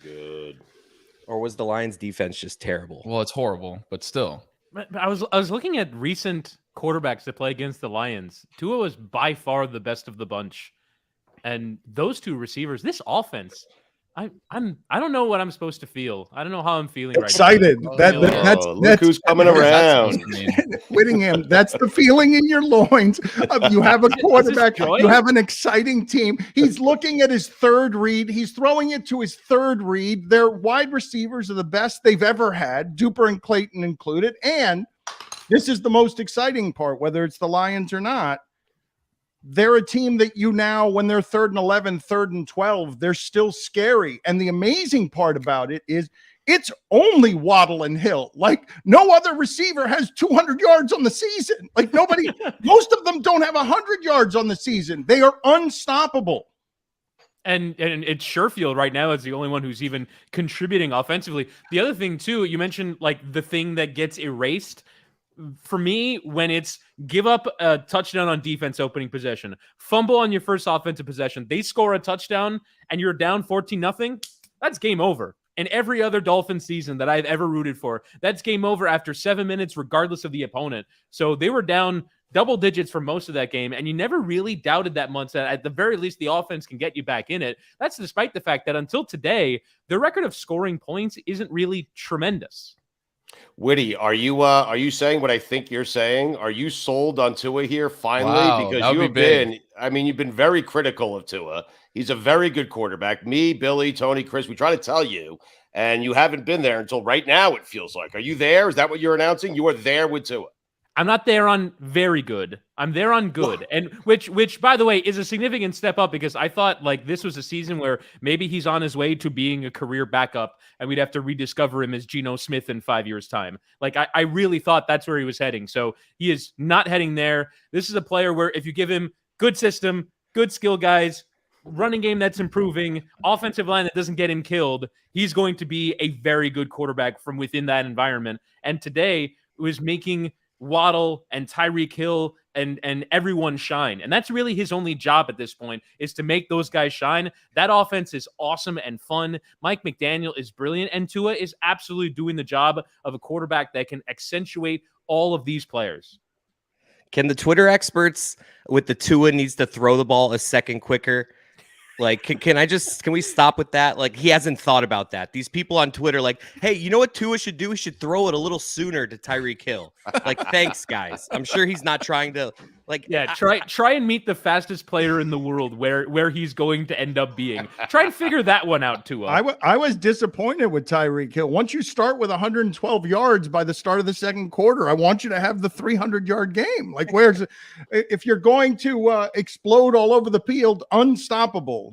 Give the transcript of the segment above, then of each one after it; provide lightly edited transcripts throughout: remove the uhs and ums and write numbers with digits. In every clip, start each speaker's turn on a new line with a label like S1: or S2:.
S1: So good.
S2: Or was the Lions defense just terrible?
S3: Well, it's horrible, but still.
S4: I was looking at recent quarterbacks that play against the Lions. Tua was by far the best of the bunch. And those two receivers, this offense, I don't know what I'm supposed to feel. I don't know how I'm feeling
S5: excited.
S4: right now.
S5: That's
S1: look who's coming around.
S5: Whittingham, that's the feeling in your loins. You have a quarterback. You have an exciting team. He's looking at his third read. He's throwing it to his third read. Their wide receivers are the best they've ever had, Duper and Clayton included. And this is the most exciting part, whether it's the Lions or not. They're a team that you now, when they're 3rd and 11, 3rd and 12, they're still scary. And the amazing part about it is it's only Waddle and Hill. Like, no other receiver has 200 yards on the season. Like, nobody, most of them don't have 100 yards on the season. They are unstoppable.
S4: And it's Sherfield right now is the only one who's even contributing offensively. The other thing, too, you mentioned, like, the thing that gets erased. For me, when it's give up a touchdown on defense opening possession, fumble on your first offensive possession, they score a touchdown and you're down 14-0, that's game over. And every other Dolphins season that I've ever rooted for, that's game over after 7 minutes, regardless of the opponent. So they were down double digits for most of that game, and you never really doubted that much that at the very least the offense can get you back in it. That's despite the fact that until today, the record of scoring points isn't really tremendous.
S1: Witty, are you saying what I think you're saying? Are you sold on Tua here finally?
S3: Wow,
S1: because you have been, you've been very critical of Tua. He's a very good quarterback. Me, Billy, Tony, Chris, we try to tell you, and you haven't been there until right now, it feels like. Are you there? Is that what you're announcing? You are there with Tua.
S4: I'm not there on very good. I'm there on good. And which by the way is a significant step up, because I thought like this was a season where maybe he's on his way to being a career backup and we'd have to rediscover him as Geno Smith in 5 years' time. Like I really thought that's where he was heading. So he is not heading there. This is a player where if you give him good system, good skill guys, running game that's improving, offensive line that doesn't get him killed, he's going to be a very good quarterback from within that environment. And today was making Waddle and Tyreek Hill and everyone shine. And that's really his only job at this point, is to make those guys shine. That offense is awesome and fun. Mike McDaniel is brilliant, and Tua is absolutely doing the job of a quarterback that can accentuate all of these players.
S2: Can the Twitter experts with the Tua needs to throw the ball a second quicker? Like, can we stop with that? Like, he hasn't thought about that. These people on Twitter, like, hey, you know what Tua should do? He should throw it a little sooner to Tyreek Hill. Like, thanks, guys. I'm sure he's not trying to, like,
S4: yeah. Try and meet the fastest player in the world where he's going to end up being. Try and figure that one out, Tua.
S5: I was disappointed with Tyreek Hill. Once you start with 112 yards by the start of the second quarter, I want you to have the 300-yard game. Like, if you're going to explode all over the field, unstoppable.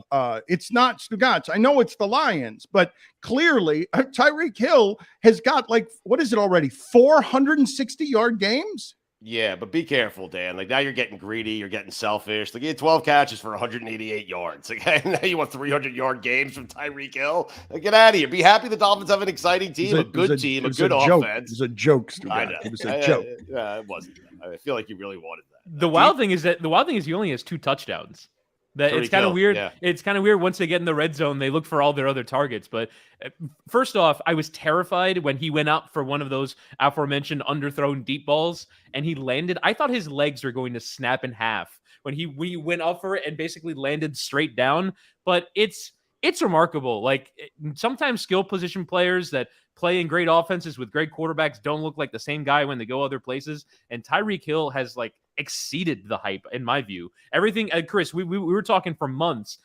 S5: It's not Stugotz. I know it's the Lions, but clearly Tyreek Hill has got like, what is it already? 460-yard games?
S1: Yeah, but be careful, Dan. Like, now you're getting greedy. You're getting selfish. Like, you had 12 catches for 188 yards. Okay, now you want 300-yard games from Tyreek Hill? Like, get out of here. Be happy the Dolphins have an exciting team, a good team, a good offense.
S5: It was a joke, Stugotz.
S1: I know.
S5: It was a joke.
S1: It wasn't. I feel like you really wanted that.
S4: The wild thing is he only has 2 touchdowns. That it's kind of weird. Yeah. It's kind of weird. Once they get in the red zone, they look for all their other targets. But first off, I was terrified when he went up for one of those aforementioned underthrown deep balls and he landed. I thought his legs were going to snap in half when he went up for it and basically landed straight down. But it's remarkable. Like, sometimes skill position players that play in great offenses with great quarterbacks don't look like the same guy when they go other places. And Tyreek Hill has like exceeded the hype in my view. Everything, Chris, we were talking for months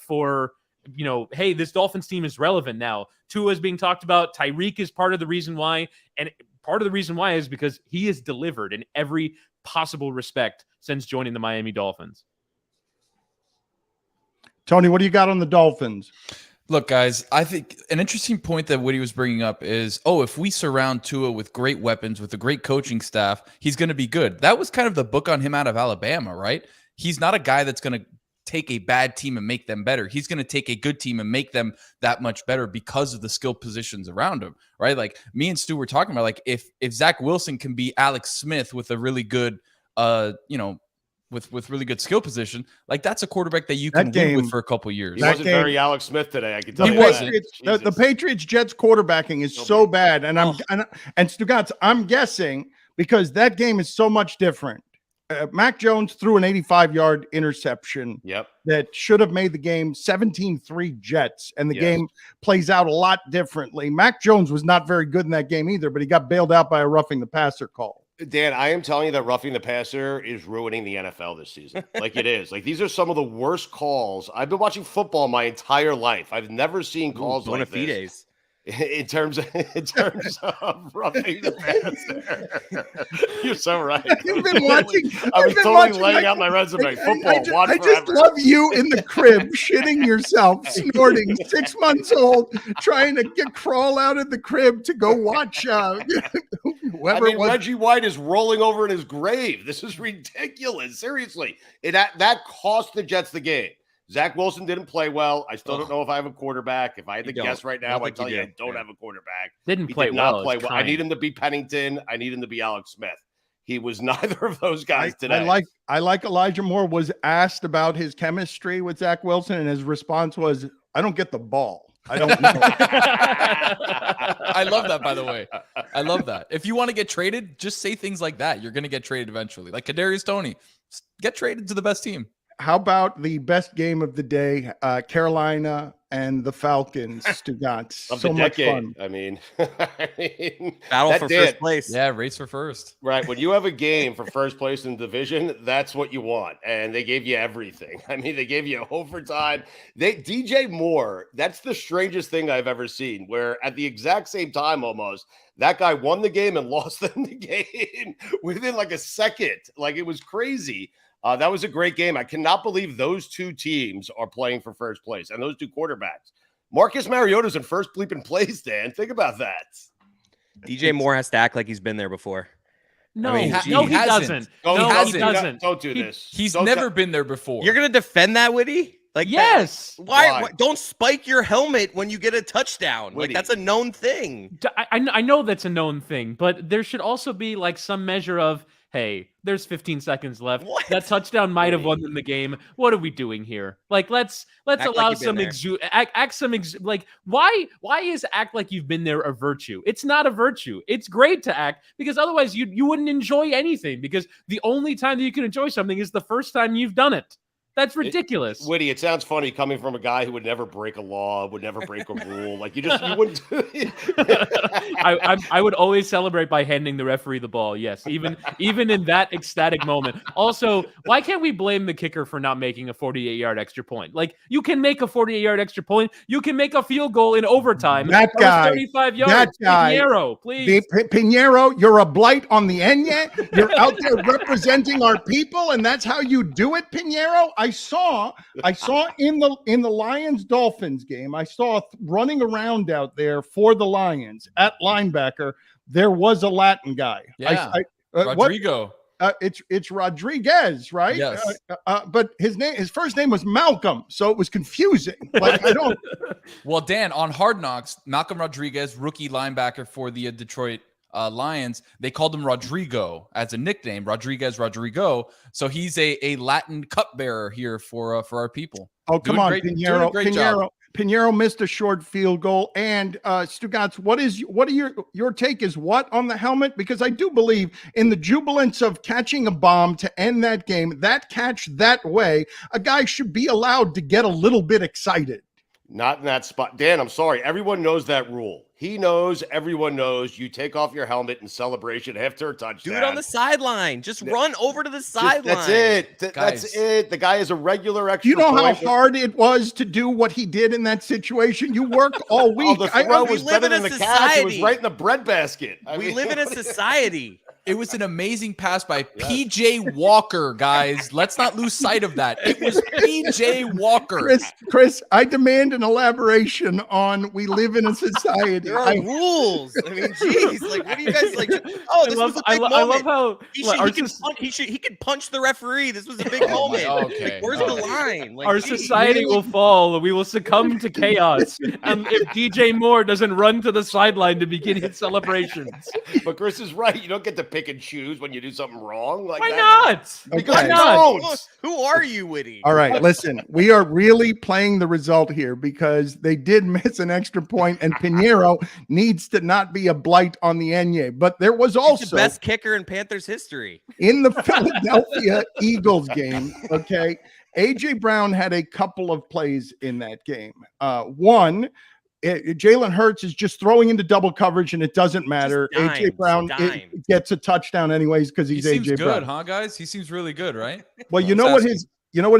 S4: for, you know, hey, this Dolphins team is relevant now. Tua is being talked about. Tyreek is part of the reason why. And part of the reason why is because he has delivered in every possible respect since joining the Miami Dolphins.
S5: Tony, what do you got on the Dolphins?
S3: Look, guys, I think an interesting point that Woody was bringing up is, if we surround Tua with great weapons, with a great coaching staff, he's going to be good. That was kind of the book on him out of Alabama, right? He's not a guy that's going to take a bad team and make them better. He's going to take a good team and make them that much better because of the skill positions around him, right? Like, me and Stu were talking about, like, if Zach Wilson can be Alex Smith with a really good, with really good skill position, like that's a quarterback that you can win with for a couple years.
S1: He wasn't very Alex Smith today. I can tell you
S5: that. The Patriots Jets quarterbacking is so bad, and and Stugotz, I'm guessing because that game is so much different. Mac Jones threw an 85-yard interception that should have made the game 17-3 Jets, and the game plays out a lot differently. Mac Jones was not very good in that game either, but he got bailed out by a roughing the passer call.
S1: Dan, I am telling you that roughing the passer is ruining the NFL this season. Like it is. Like these are some of the worst calls. I've been watching football my entire life. I've never seen calls like this. In terms of roughing the passer. You're so right.
S5: You've been watching.
S1: I was totally laying out my resume. Football.
S5: I just love you in the crib, shitting yourself, snorting, 6 months old, trying to crawl out of the crib to go watch whoever it was.
S1: Reggie White is rolling over in his grave. This is ridiculous. Seriously. That cost the Jets the game. Zach Wilson didn't play well. I still don't know if I have a quarterback. If I had to guess right now, I tell you I don't have a quarterback.
S4: Didn't play well.
S1: I need him to be Pennington. I need him to be Alex Smith. He was neither of those guys today.
S5: I like Elijah Moore was asked about his chemistry with Zach Wilson, and his response was, "I don't get the ball. I don't know."
S3: I love that, by the way. I love that. If you want to get traded, just say things like that. You're going to get traded eventually. Like Kadarius Toney, get traded to the best team.
S5: How about the best game of the day, Carolina and the Falcons, Stugotz?
S1: Of so much fun. I mean,
S2: battle for first place.
S3: Yeah, race for first.
S1: Right. When you have a game for first place in the division, that's what you want. And they gave you everything. I mean, they gave you overtime. DJ Moore, that's the strangest thing I've ever seen, where at the exact same time almost, that guy won the game and lost them the game within like a second. Like it was crazy. That was a great game. I cannot believe those two teams are playing for first place and those two quarterbacks. Marcus Mariota's in first bleeping place, Dan. Think about that.
S2: DJ Moore has to act like he's been there before.
S4: No, he doesn't. He doesn't.
S1: Don't do this.
S3: He's never been there before.
S2: You're going to defend that, Woody? Like
S4: yes.
S2: Why? Don't spike your helmet when you get a touchdown. Woody. Like that's a known thing.
S4: I know that's a known thing, but there should also be like some measure of, hey, there's 15 seconds left.
S2: What?
S4: That touchdown might have won them the game. What are we doing here? Like, let's allow like some like why is act like you've been there a virtue? It's not a virtue. It's great to act because otherwise you wouldn't enjoy anything because the only time that you can enjoy something is the first time you've done it. That's ridiculous.
S1: Woody, it sounds funny coming from a guy who would never break a law, would never break a rule. Like you wouldn't do it.
S4: I would always celebrate by handing the referee the ball. Yes, even in that ecstatic moment. Also, why can't we blame the kicker for not making a 48-yard extra point? Like you can make a 48-yard extra point. You can make a field goal in overtime.
S5: That guy,
S4: 35 yards.
S5: That guy,
S4: Pinheiro, please.
S5: Pinheiro, you're a blight on the Enya. You're out there representing our people, and that's how you do it, Pinheiro. I saw in the Lions-Dolphins game, I saw running around out there for the Lions at linebacker, there was a Latin guy.
S3: Yeah, Rodrigo.
S5: It's Rodriguez, right?
S3: Yes.
S5: But his first name was Malcolm, so it was confusing. Like I don't.
S3: Well, Dan, on Hard Knocks, Malcolm Rodriguez, rookie linebacker for the Detroit Lions, they called him Rodrigo as a nickname, Rodrigo. So he's a Latin cupbearer here for our people.
S5: Oh, come on, Pinheiro missed a short field goal. And Stugotz, what are your take is what on the helmet? Because I do believe in the jubilance of catching a bomb to end that game, that catch that way, a guy should be allowed to get a little bit excited.
S1: Not in that spot. Dan, I'm sorry. Everyone knows that rule. He knows, everyone knows, you take off your helmet in celebration after a touchdown.
S2: Do it on the sideline. Just run over to the sideline.
S1: That's it. That's it. The guy is a regular extra.
S5: You know how hard it was to do what he did in that situation? You worked all week.
S1: The throw was better than the catch. It was right in the breadbasket.
S2: We live in a society.
S3: It was an amazing pass by P.J. Walker, guys. Let's not lose sight of that. It was P.J. Walker.
S5: Chris, I demand an elaboration on we live in a society.
S2: There are rules. I mean, geez, like what do you guys like? Oh, this was a big moment.
S4: I love how
S2: he could punch the referee. This was a big moment.
S3: Okay.
S2: Like, where's the line? Like,
S4: our society will fall. We will succumb to chaos. And if DJ Moore doesn't run to the sideline to begin his celebrations.
S1: But Chris is right. You don't get to pick and choose when you do something wrong? Like
S4: why not?
S1: Because
S5: Okay.
S1: don't.
S2: Who are you, Witty?
S5: All right, listen, we are really playing the result here because they did miss an extra point, and Pinheiro needs to not be a blight on the Enye. But there was
S2: He's
S5: also
S2: the best kicker in Panthers history.
S5: in the Philadelphia Eagles game, okay, A.J. Brown had a couple of plays in that game. One, Jalen Hurts is just throwing into double coverage, and it doesn't matter. A.J. Brown gets a touchdown anyways because he's A.J. Brown.
S3: Good, huh, guys? He seems really good, right?
S5: Well, you know what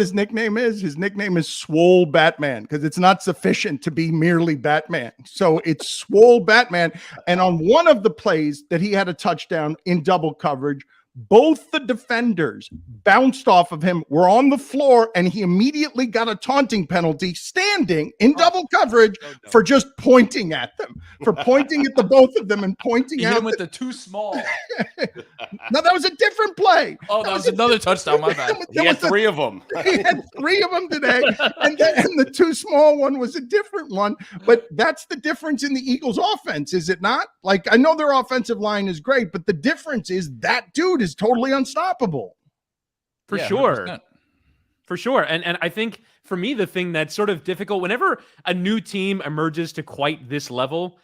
S5: his nickname is? His nickname is Swole Batman because it's not sufficient to be merely Batman. So it's Swole Batman. And on one of the plays that he had a touchdown in double coverage, both the defenders bounced off of him, were on the floor, and he immediately got a taunting penalty standing in double coverage for just pointing at them, for pointing at the both of them and pointing out
S3: with the too small.
S5: No, that was a different play.
S3: Oh, that was another touchdown. My bad.
S1: He had three of them.
S5: He had three of them today, and the too small one was a different one. But that's the difference in the Eagles' offense, is it not? Like, I know their offensive line is great, but the difference is that dude is totally unstoppable.
S4: For
S3: Yeah,
S4: sure.
S3: 100%.
S4: For sure. And I think for me, the thing that's sort of difficult whenever a new team emerges to quite this level,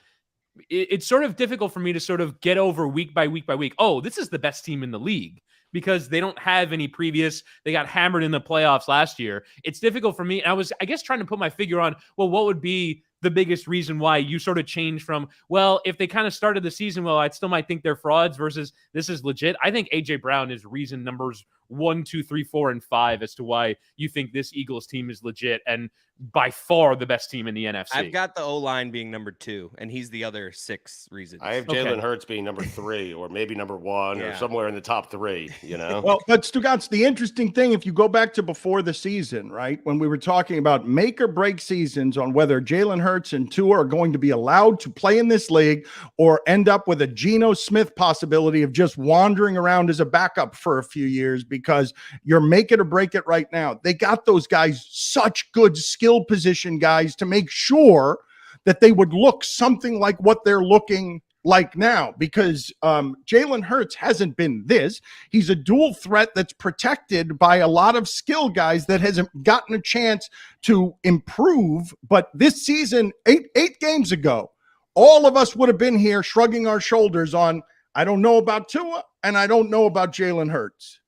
S4: it's sort of difficult for me to sort of get over week by week by week. Oh, this is the best team in the league because they don't have any previous. They got hammered in the playoffs last year. It's difficult for me. And I was, I guess, trying to put my figure on, well, what would be the biggest reason why you sort of change from, well, if they kind of started the season, well, I still might think they're frauds versus this is legit. I think A.J. Brown is reason numbers 1, 2, 3, 4, and 5 as to why you think this Eagles team is legit and by far the best team in the NFC.
S2: I've got the O-line being number 2, and he's the other 6 reasons.
S1: I have Jalen Hurts being number 3 or maybe number 1 or somewhere in the top 3, you know?
S5: Well, but Stugotz, the interesting thing, if you go back to before the season, right, when we were talking about make or break seasons on whether Jalen Hurts and Tua are going to be allowed to play in this league or end up with a Geno Smith possibility of just wandering around as a backup for a few years because you're make it or break it right now. They got those guys, such good skill position guys, to make sure that they would look something like what they're looking like now, because Jalen Hurts hasn't been this. He's a dual threat that's protected by a lot of skill guys that hasn't gotten a chance to improve. But this season, eight games ago, all of us would have been here shrugging our shoulders on, I don't know about Tua and I don't know about Jalen Hurts.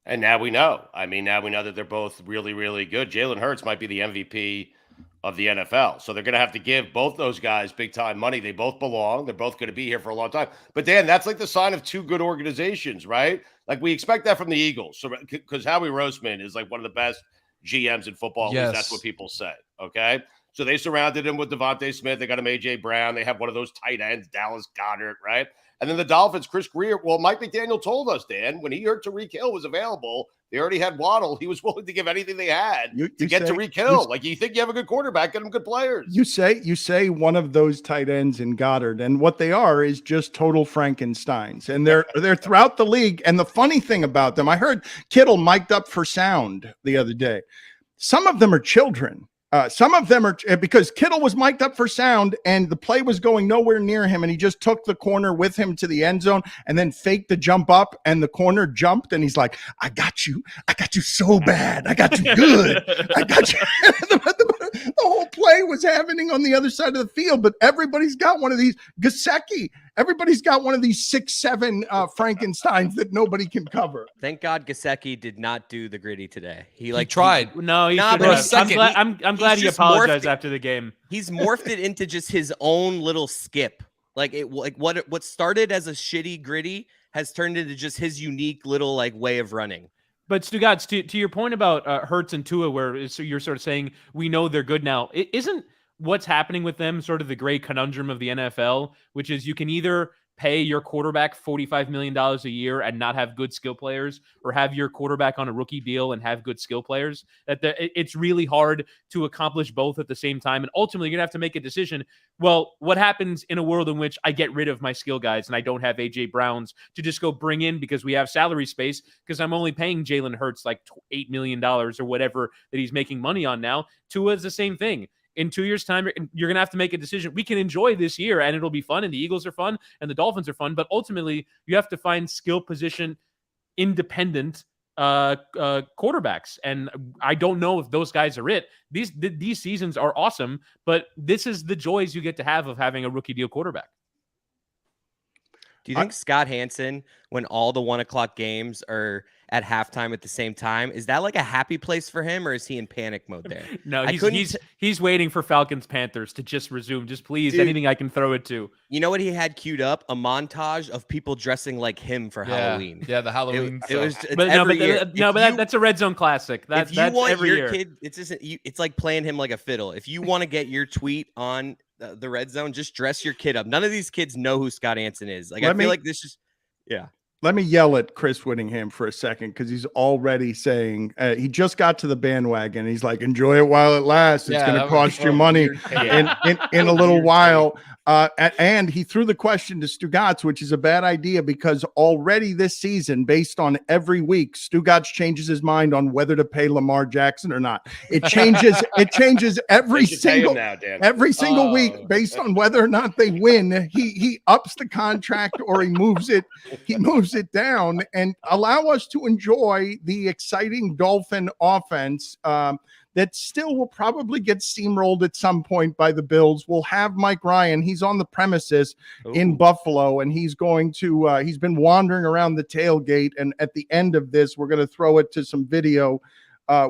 S1: And now we know. I mean, now we know that they're both really, really good. Jalen Hurts might be the MVP of the NFL. So they're going to have to give both those guys big time money. They both belong. They're both going to be here for a long time. But Dan, that's like the sign of two good organizations, right? Like we expect that from the Eagles. So because Howie Roseman is like one of the best GMs in football.
S3: Yes.
S1: That's what people say. Okay. So they surrounded him with Devontae Smith. They got him A.J. Brown. They have one of those tight ends, Dallas Goedert, right? And then the Dolphins, Chris Greer. Well, Mike McDaniel told us, Dan, when he heard Tyreek Hill was available, they already had Waddle. He was willing to give anything they had to get Tyreek Hill. Like, you think you have a good quarterback, get him good players.
S5: You say one of those tight ends in Goddard, and what they are is just total Frankensteins, and they're throughout the league. And the funny thing about them, I heard Kittle mic'd up for sound the other day. Some of them are children. Some of them are because Kittle was mic'd up for sound and the play was going nowhere near him. And he just took the corner with him to the end zone and then faked the jump up and the corner jumped. And he's like, I got you so bad. I got you good. I got you. The whole play was happening on the other side of the field, but everybody's got one of these Gesicki. Everybody's got one of these 6'7" Frankensteins that nobody can cover.
S2: Thank God Gesicki did not do the gritty today. He
S3: tried.
S4: No, he should have. I'm glad he apologized after the game.
S2: He's morphed it into just his own little skip. Like what started as a shitty gritty has turned into just his unique little like way of running.
S4: But Stugotz, to your point about Hurts and Tua, where you're sort of saying we know they're good now, isn't what's happening with them sort of the great conundrum of the NFL, which is you can either pay your quarterback $45 million a year and not have good skill players, or have your quarterback on a rookie deal and have good skill players. It's really hard to accomplish both at the same time. And ultimately, you're going to have to make a decision. Well, what happens in a world in which I get rid of my skill guys and I don't have A.J. Browns to just go bring in because we have salary space because I'm only paying Jalen Hurts like $8 million or whatever that he's making money on now? Tua is the same thing. in 2 years' time, you're going to have to make a decision. We can enjoy this year, and it'll be fun, and the Eagles are fun, and the Dolphins are fun, but ultimately, you have to find skill position independent quarterbacks, and I don't know if those guys are it. These seasons are awesome, but this is the joys you get to have of having a rookie deal quarterback.
S2: Do you think Scott Hansen, when all the 1 o'clock games are at halftime at the same time, is that like a happy place for him, or is he in panic mode there?
S4: No, he's waiting for Falcons Panthers to just resume. Just please, anything I can throw it to.
S2: You know what he had queued up? A montage of people dressing like him for Halloween.
S3: Yeah, the Halloween.
S4: That's a Red Zone classic. That's every year.
S2: Kid, it's like playing him like a fiddle. If you want to get your tweet on the Red Zone, just dress your kid up. None of these kids know who Scott Hansen is. Like, I feel like this is, yeah.
S5: Let me yell at Chris Whittingham for a second, because he's already saying he just got to the bandwagon. He's like, enjoy it while it lasts. It's going to cost you money in a little while. And he threw the question to Stugotz, which is a bad idea, because already this season, based on every week, Stugotz changes his mind on whether to pay Lamar Jackson or not. It changes every single week based on whether or not they win. He ups the contract or he moves it it down, and allow us to enjoy the exciting Dolphin offense that still will probably get steamrolled at some point by the Bills. We'll have Mike Ryan. He's on the premises in Buffalo, and he's going to he's been wandering around the tailgate, and at the end of this, we're going to throw it to some video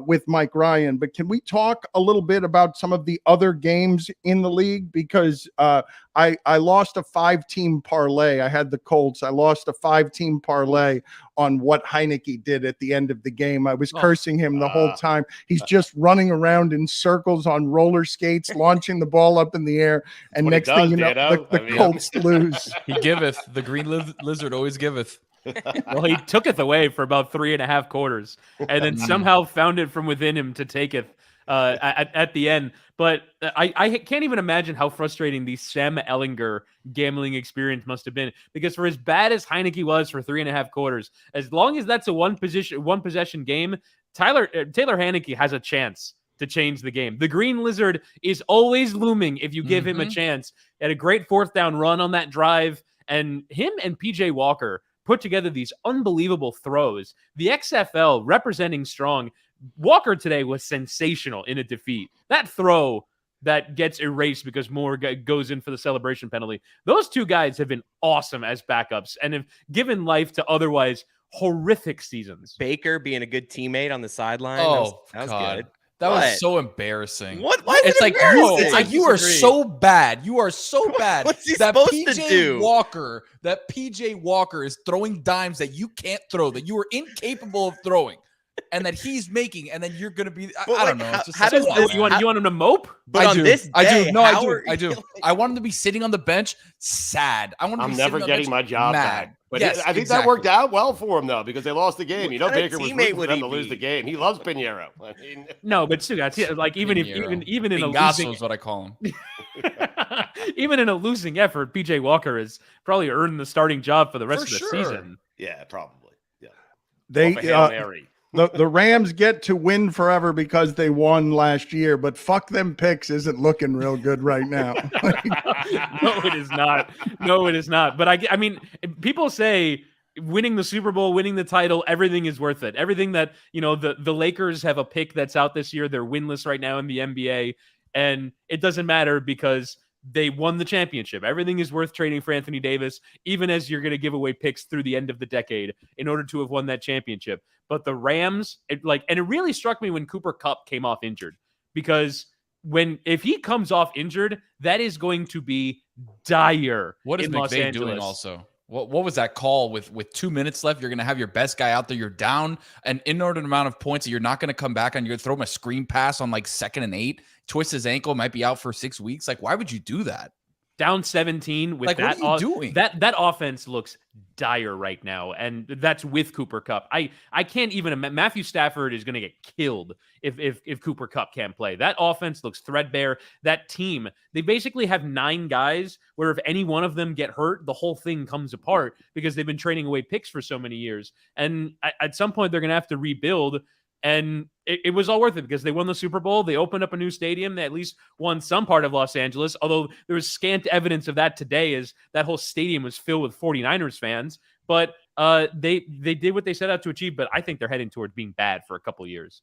S5: with Mike Ryan. But can we talk a little bit about some of the other games in the league? Because I lost a 5-team parlay. I had the Colts. I lost a 5-team parlay on what Heineke did at the end of the game. I was cursing him the whole time. He's just running around in circles on roller skates, launching the ball up in the air. And next thing you know, the Colts lose.
S3: He giveth. The green lizard always giveth.
S4: Well, he took it away for about 3.5 quarters, and then somehow found it from within him to take it at the end. But I can't even imagine how frustrating the Sam Ehlinger gambling experience must have been, because for as bad as Heineke was for 3.5 quarters, as long as that's a one possession game, Taylor Heineke has a chance to change the game. The green lizard is always looming if you give him a chance. Had a great 4th down run on that drive, and him and PJ Walker put together these unbelievable throws. The XFL representing strong. Walker today was sensational in a defeat. That throw that gets erased because Moore goes in for the celebration penalty. Those two guys have been awesome as backups and have given life to otherwise horrific seasons.
S2: Baker being a good teammate on the sideline.
S3: Oh,
S2: that was
S3: God.
S2: good.
S3: That was so embarrassing.
S2: What?
S3: It's like you are so bad. You are so bad.
S2: What's he supposed to do?
S3: That PJ Walker is throwing dimes that you can't throw, that you are incapable of throwing, and that he's making, and then you're going to be. I don't know.
S4: How does this? You want him to mope?
S2: But I do.
S3: No, I do. I want him to be sitting on the bench, sad.
S1: I'm never getting my job back. But
S3: yes,
S1: I think that worked out well for him, though, because they lost the game. Baker was rooting for them to lose the game. He loves Pinheiro.
S4: No, but Stugotz, like even in a losing,
S3: is what I call him.
S4: Even in a losing effort, PJ Walker has probably earned the starting job for the rest of the season.
S1: Yeah, probably. Yeah,
S5: the Rams get to win forever because they won last year, but fuck them picks isn't looking real good right now.
S4: No, it is not. No, it is not. But I mean, people say winning the Super Bowl, winning the title, everything is worth it. Everything that, the Lakers have a pick that's out this year. They're winless right now in the NBA, and it doesn't matter because they won the championship. Everything is worth trading for Anthony Davis, even as you're going to give away picks through the end of the decade in order to have won that championship. But the Rams, and it really struck me when Cooper Kupp came off injured, because if he comes off injured, that is going to be dire.
S3: What is McVay doing also? What was that call with 2 minutes left? You're going to have your best guy out there. You're down an inordinate amount of points that you're not going to come back on. You're going to throw him a screen pass on like 2nd and 8, twist his ankle, might be out for 6 weeks. Like, why would you do that?
S4: Down 17 with that.
S3: What are you doing?
S4: That offense looks dire right now, and that's with Cooper Kupp. I can't even imagine. Matthew Stafford is going to get killed if Cooper Kupp can't play. That offense looks threadbare. That team, they basically have 9 guys where if any one of them get hurt, the whole thing comes apart because they've been trading away picks for so many years. And at some point, they're going to have to rebuild. And it was all worth it because they won the Super Bowl. They opened up a new stadium. They at least won some part of Los Angeles, although there was scant evidence of that today, as that whole stadium was filled with 49ers fans. But they did what they set out to achieve, but I think they're heading toward being bad for a couple of years.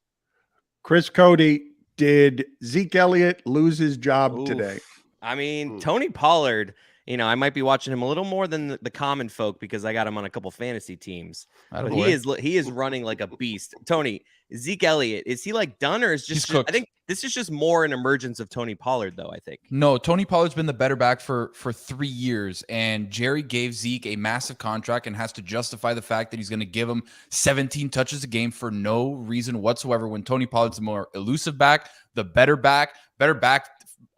S5: Chris Cody, did Zeke Elliott lose his job today?
S2: I mean, Tony Pollard, I might be watching him a little more than the common folk because I got him on a couple fantasy teams. But he is running like a beast. Tony, Zeke Elliott, is he like done, or is just I think this is just more an emergence of Tony Pollard, though, I think.
S3: No, Tony Pollard's been the better back for 3 years, and Jerry gave Zeke a massive contract and has to justify the fact that he's going to give him 17 touches a game for no reason whatsoever, when Tony Pollard's the more elusive back, the better back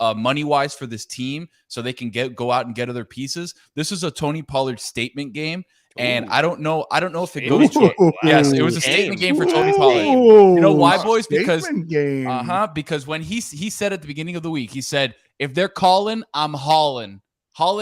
S3: money-wise for this team, so they can go out and get other pieces. This is a Tony Pollard statement game. And I don't know if it goes to it. Yes, it was a statement game for Tony Pollard. You know why, boys? Because when he said at the beginning of the week, he said, if they're calling, I'm hauling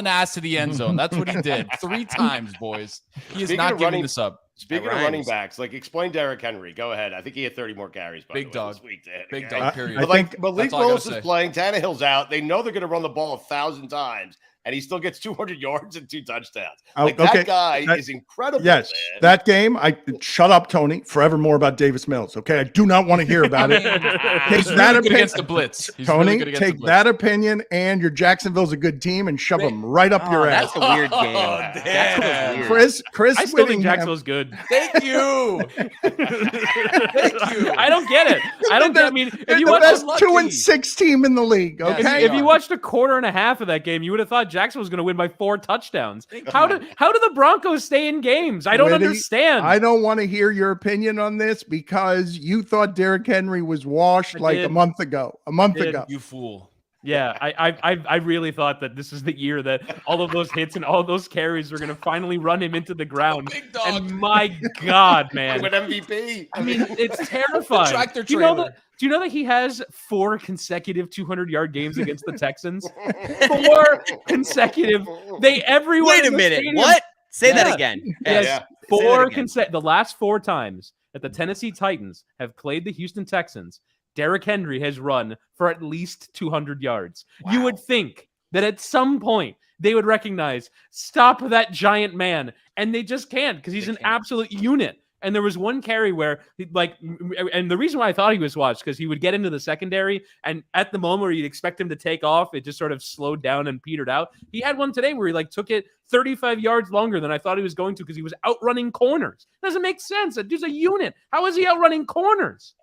S3: ass to the end zone. That's what he did 3 times, boys. He is not giving this up.
S1: Speaking of running backs, explain Derrick Henry. Go ahead. I think he had 30 more carries.
S3: Big dog.
S1: This week,
S3: Big dog. Period.
S1: But Malik Willis is playing. Tannehill's out. They know they're going to run the ball 1,000 times, and he still gets 200 yards and 2 touchdowns. That guy is incredible.
S5: Yes, man. That game. Shut up, Tony. Forevermore about Davis Mills. Okay, I do not want to hear about it. Take that opinion
S3: against the blitz.
S5: Tony, take that opinion, and your Jacksonville's a good team, and shove them right up your ass.
S2: That's a weird game. That's
S5: weird. Chris,
S4: I still think Jacksonville's good.
S3: Thank you. Thank you.
S4: I don't get it. I mean, if you
S5: the
S4: watch
S5: best 2-6 team in the league. Okay,
S4: if you watched a quarter and a half of that game, you would have thought Jackson was going to win by 4 touchdowns. How do the Broncos stay in games? I don't understand.
S5: I don't want to hear your opinion on this because you thought Derrick Henry was washed a month ago.
S3: You fool.
S4: Yeah, I really thought that this is the year that all of those hits and all of those carries were going to finally run him into the ground.
S3: Big dog.
S4: And my God, man.
S1: With MVP.
S4: I mean, it's terrifying.
S3: Tractor
S4: Do you know that he has 4 consecutive 200-yard games against the Texans? 4 consecutive. Wait
S2: a minute. What? Say that again.
S4: Yes. 4 the last 4 times that the Tennessee Titans have played the Houston Texans, Derrick Henry has run for at least 200 yards. Wow. You would think that at some point they would recognize, stop that giant man, and they just can't because he's an absolute unit. And there was one carry where, and the reason why I thought he was watched because he would get into the secondary, and at the moment where you'd expect him to take off, it just sort of slowed down and petered out. He had one today where he took it 35 yards longer than I thought he was going to because he was outrunning corners. Doesn't make sense. That dude's a unit. How is he outrunning corners?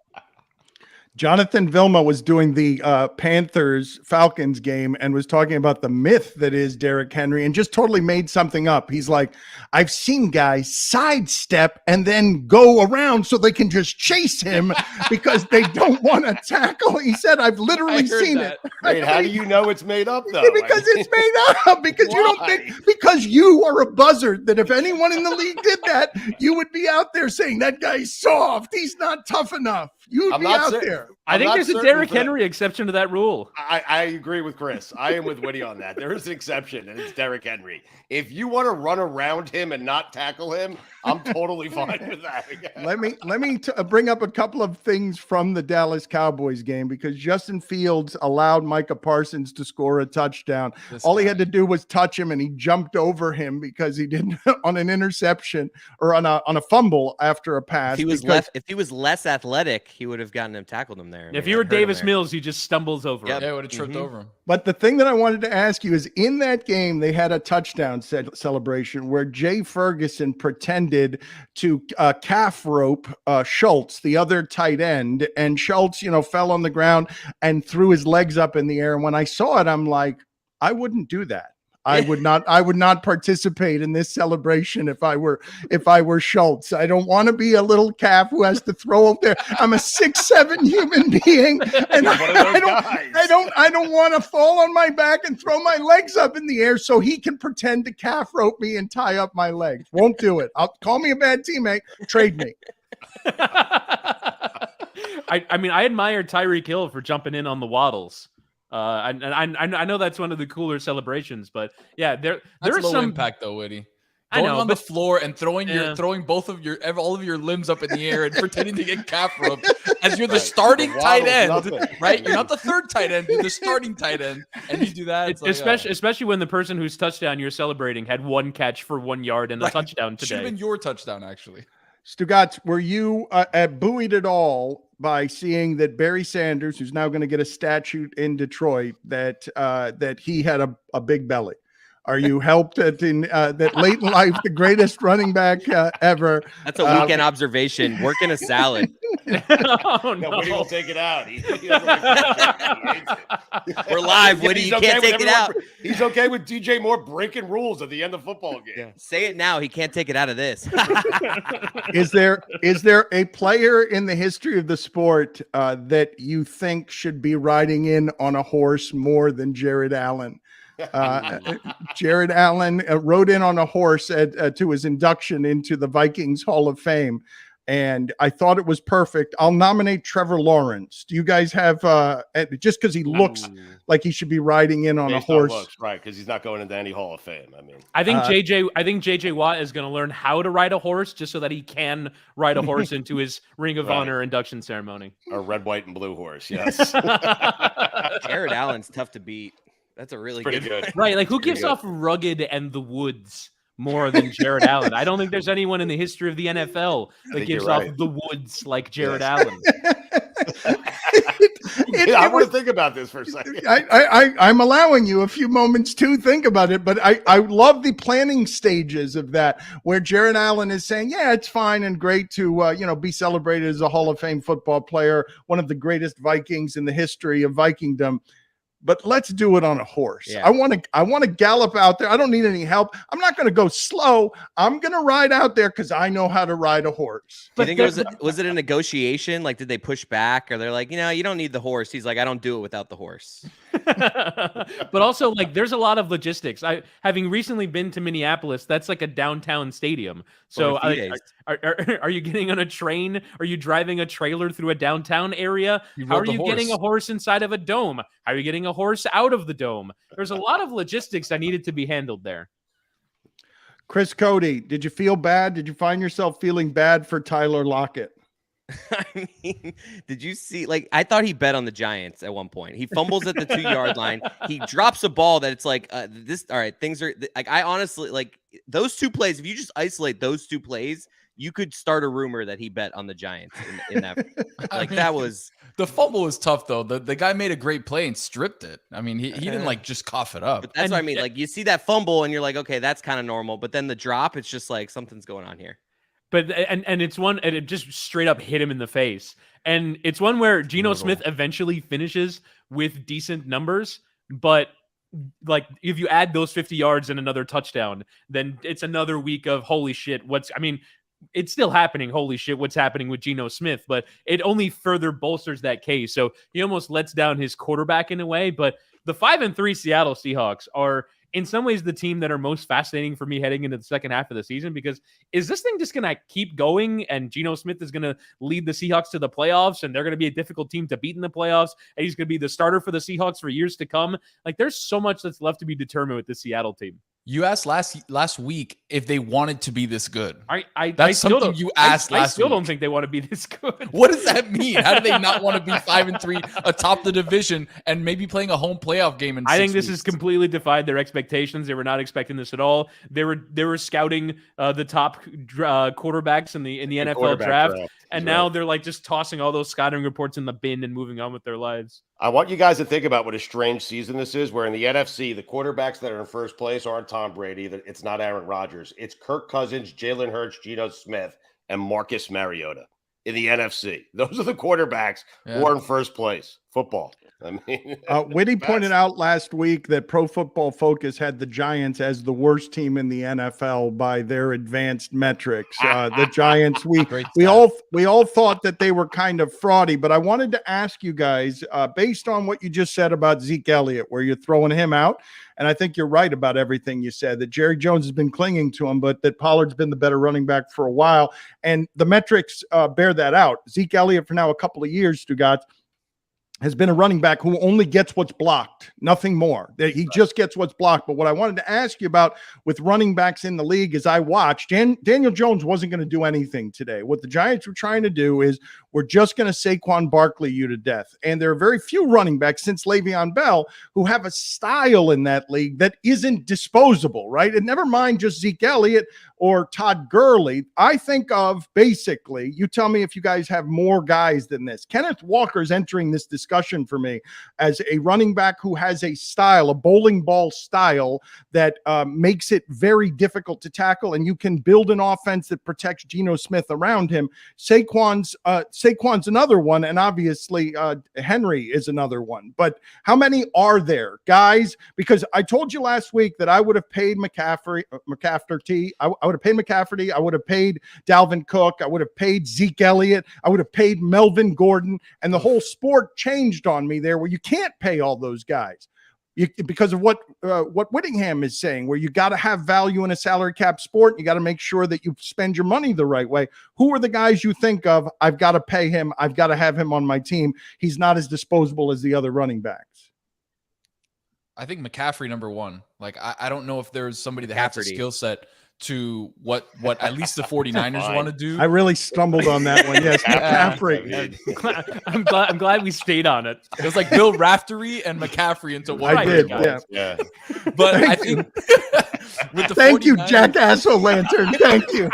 S5: Jonathan Vilma was doing the Panthers-Falcons game and was talking about the myth that is Derrick Henry and just totally made something up. He's like, I've seen guys sidestep and then go around so they can just chase him because they don't want to tackle. He said, I've literally seen it.
S1: Wait, how do you know it's made up, though?
S5: Because it's made up. Because you don't think, because you are a buzzard that if anyone in the league did that, you would be out there saying, that guy's soft. He's not tough enough. You'd be out there.
S4: I think there's a Derrick Henry exception to that rule.
S1: I agree with Chris. I am with Woody on that. There is an exception, and it's Derrick Henry. If you want to run around him and not tackle him, I'm totally fine with that.
S5: Let me bring up a couple of things from the Dallas Cowboys game because Justin Fields allowed Micah Parsons to score a touchdown. All he had to do was touch him, and he jumped over him because he didn't on an interception or on a fumble after a pass.
S2: If he was less athletic, he would have gotten him, tackled him there.
S4: If you were Davis Mills, he just stumbles over him.
S3: Yeah, would have tripped over him.
S5: But the thing that I wanted to ask you is in that game, they had a touchdown celebration where Jay Ferguson pretended to calf rope Schultz, the other tight end, and Schultz, fell on the ground and threw his legs up in the air. And when I saw it, I'm like, I wouldn't do that. I would not participate in this celebration if I were Schultz. I don't want to be a little calf who has to throw up there. I'm a 6'7" human being, and I don't want to fall on my back and throw my legs up in the air so he can pretend to calf rope me and tie up my legs. Won't do it. Call me a bad teammate. Trade me.
S4: I mean, I admire Tyreek Hill for jumping in on the waddles. I know that's one of the cooler celebrations, but yeah, there's
S3: low
S4: some
S3: impact though, Woody. going on the floor and throwing both of all of your limbs up in the air and pretending to get calf rubbed as you're the starting tight end, right? You're not the third tight end, you're the starting tight end, and you do that.
S4: Especially when the person whose touchdown you're celebrating had 1 catch for 1 yard and a touchdown today.
S3: Should have been your touchdown, actually.
S5: Stugotz, were you buoyed at all by seeing that Barry Sanders, who's now going to get a statue in Detroit, that he had a big belly? Are you helped that late in life, the greatest running back ever?
S2: That's a weekend observation. Working a salad.
S4: Oh, no.
S1: Woody will take it out.
S2: We're live, Woody. You can't take it out.
S1: He's okay with DJ Moore breaking rules at the end of football game.
S2: Yeah. Say it now. He can't take it out of this.
S5: Is there a player in the history of the sport that you think should be riding in on a horse more than Jared Allen? Jared Allen rode in on a horse to his induction into the Vikings Hall of Fame, and I thought it was perfect. I'll nominate Trevor Lawrence. Do you guys have just because he looks like he should be riding in on a horse?
S1: Looks, right, because he's not going into any Hall of Fame. I mean,
S4: I think JJ Watt is going to learn how to ride a horse just so that he can ride a horse into his Ring of Honor induction ceremony.
S1: A red, white, and blue horse. Yes.
S2: Jared Allen's tough to beat. That's a really good.
S4: Right, like who gives off rugged and the woods more than Jared Allen? I don't think there's anyone in the history of the NFL that gives off the woods like Jared Allen.
S1: I want to think about this for a second.
S5: I'm allowing you a few moments to think about it, but I love the planning stages of that, where Jared Allen is saying, yeah, it's fine and great to be celebrated as a Hall of Fame football player, one of the greatest Vikings in the history of Vikingdom. But let's do it on a horse. Yeah. I want to gallop out there. I don't need any help. I'm not going to go slow. I'm going to ride out there because I know how to ride a horse.
S2: Do you think was it a negotiation? Like, did they push back, or they're like, you don't need the horse? He's like, I don't do it without the horse.
S4: But also, like, there's a lot of logistics. Having recently been to Minneapolis, that's like a downtown stadium. So are you getting on a train? Are you driving a trailer through a downtown area? How are you getting a horse inside of a dome? How are you getting a horse out of the dome? There's a lot of logistics that needed to be handled there.
S5: Chris Cody, did you feel bad? Did you find yourself feeling bad for Tyler Lockett?
S2: I mean, did you see, like, I thought he bet on the Giants at one point. He fumbles at the 2-yard line. He drops a ball that it's like, all right, things are like, I honestly, like, those 2 plays, if you just isolate those 2 plays, you could start a rumor that he bet on the Giants in that. Like, that was.
S3: The fumble was tough, though. The guy made a great play and stripped it. I mean, he didn't like just cough it up.
S2: But that's what I mean. Like, you see that fumble and you're like, okay, that's kind of normal. But then the drop, it's just like something's going on here.
S4: But and it's one, and it just straight up hit him in the face. And it's one where Geno Smith eventually finishes with decent numbers, but like if you add those 50 yards and another touchdown, then it's another week of holy shit. It's still happening. Holy shit, what's happening with Geno Smith? But it only further bolsters that case. So he almost lets down his quarterback in a way. But the 5-3 Seattle Seahawks are in some ways the team that are most fascinating for me heading into the second half of the season, because is this thing just going to keep going and Geno Smith is going to lead the Seahawks to the playoffs and they're going to be a difficult team to beat in the playoffs and he's going to be the starter for the Seahawks for years to come? Like, there's so much that's left to be determined with the Seattle team.
S3: You asked last week if they wanted to be this good.
S4: I still don't think they want to be this good.
S3: What does that mean? How do they not want to be 5-3 atop the division and maybe playing a home playoff game in 6 weeks?
S4: I think this has completely defied their expectations. They were not expecting this at all. They were scouting the top quarterbacks in the NFL draft. And now they're like just tossing all those scouting reports in the bin and moving on with their lives.
S1: I want you guys to think about what a strange season this is, where in the NFC, the quarterbacks that are in first place aren't Tom Brady. It's not Aaron Rodgers. It's Kirk Cousins, Jalen Hurts, Geno Smith, and Marcus Mariota in the NFC. Those are the quarterbacks who are in first place. Football. I mean,
S5: Whitty pointed out last week that Pro Football Focus had the Giants as the worst team in the NFL by their advanced metrics. The Giants, we all thought that they were kind of fraudy, but I wanted to ask you guys, based on what you just said about Zeke Elliott, where you're throwing him out, and I think you're right about everything you said, that Jerry Jones has been clinging to him, but that Pollard's been the better running back for a while, and the metrics bear that out. Zeke Elliott for now a couple of years, Stugotz, has been a running back who only gets what's blocked, nothing more. He just gets what's blocked. But what I wanted to ask you about with running backs in the league is I watched Daniel Jones wasn't going to do anything today. What the Giants were trying to do is we're just going to Saquon Barkley you to death. And there are very few running backs since Le'Veon Bell who have a style in that league that isn't disposable, right? And never mind just Zeke Elliott or Todd Gurley. I think of basically, you tell me if you guys have more guys than this. Kenneth Walker's entering this discussion for me as a running back who has a style, a bowling ball style that makes it very difficult to tackle, and you can build an offense that protects Geno Smith around him. Saquon's another one, and obviously Henry is another one. But how many are there, guys? Because I told you last week that I would have paid McCaffrey. I would have paid McCaffrey. I would have paid Dalvin Cook. I would have paid Zeke Elliott. I would have paid Melvin Gordon, and the whole sport changed on me there, where you can't pay all those guys. Because of what Whittingham is saying, where you got to have value in a salary cap sport. You got to make sure that you spend your money the right way. Who are the guys you think of? I've got to pay him. I've got to have him on my team. He's not as disposable as the other running backs.
S3: I think McCaffrey number one. Like, I don't know if there's somebody that has a skill set to what at least the 49ers want to do.
S5: I really stumbled on that one. Yes, McCaffrey.
S4: I'm glad we stayed on it.
S3: It was like Bill Raftery and McCaffrey into one.
S5: I did, yeah.
S3: But I think with the
S5: Thank you, Jackass O'Lantern. Thank you.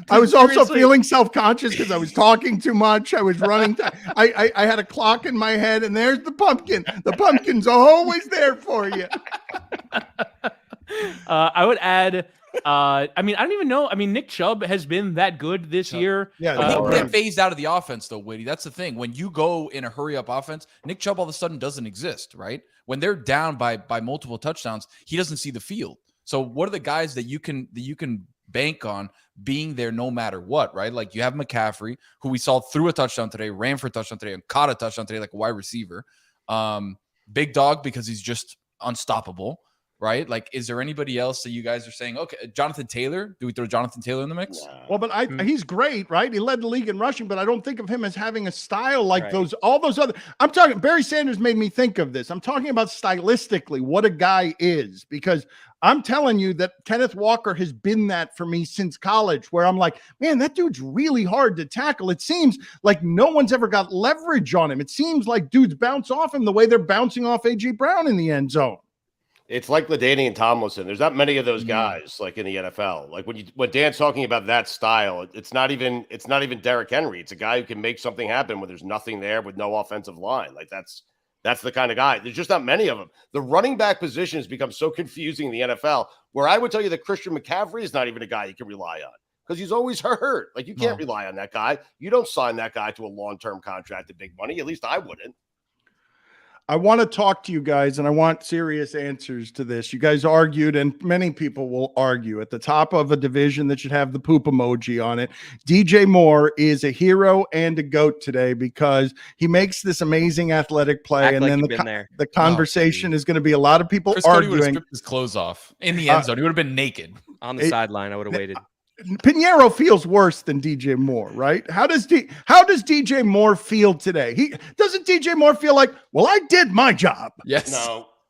S5: I was also feeling self-conscious because I was talking too much. I was running. I had a clock in my head, and there's the pumpkin. The pumpkin's always there for you.
S4: I would add, I don't even know. I mean, Nick Chubb has been that good this year.
S3: Yeah, he get phased out of the offense, though, Whitty. That's the thing. When you go in a hurry-up offense, Nick Chubb all of a sudden doesn't exist, right? When they're down by multiple touchdowns, he doesn't see the field. So what are the guys that you can bank on being there no matter what, right? Like you have McCaffrey, who we saw threw a touchdown today, ran for a touchdown today, and caught a touchdown today like a wide receiver. Big dog because he's just unstoppable, right? Like, is there anybody else that you guys are saying, okay, Jonathan Taylor? Do we throw Jonathan Taylor in the mix?
S5: Well, but he's great, right? He led the league in rushing, but I don't think of him as having a style like all those other. I'm talking, Barry Sanders made me think of this. I'm talking about stylistically what a guy is, because I'm telling you that Kenneth Walker has been that for me since college, where I'm like, man, that dude's really hard to tackle. It seems like no one's ever got leverage on him. It seems like dudes bounce off him the way they're bouncing off A.J. Brown in the end zone.
S1: It's like LaDainian Tomlinson. There's not many of those guys like in the NFL. Like when Dan's talking about that style, it's not even Derrick Henry. It's a guy who can make something happen when there's nothing there with no offensive line. Like that's the kind of guy. There's just not many of them. The running back position has become so confusing in the NFL, where I would tell you that Christian McCaffrey is not even a guy you can rely on because he's always hurt. Like you can't rely on that guy. You don't sign that guy to a long-term contract at big money. At least I wouldn't.
S5: I want to talk to you guys, and I want serious answers to this. You guys argued, and many people will argue, at the top of a division that should have the poop emoji on it. DJ Moore is a hero and a GOAT today because he makes this amazing athletic play. And then the conversation is going to be a lot of people
S3: Chris
S5: arguing.
S3: Cody would have stripped his clothes off in the end zone. He would have been naked.
S2: On the sideline, I would have waited.
S5: Pinheiro feels worse than DJ Moore, right? How does DJ Moore feel today? Doesn't DJ Moore feel like, well, I did my job?
S3: Yes.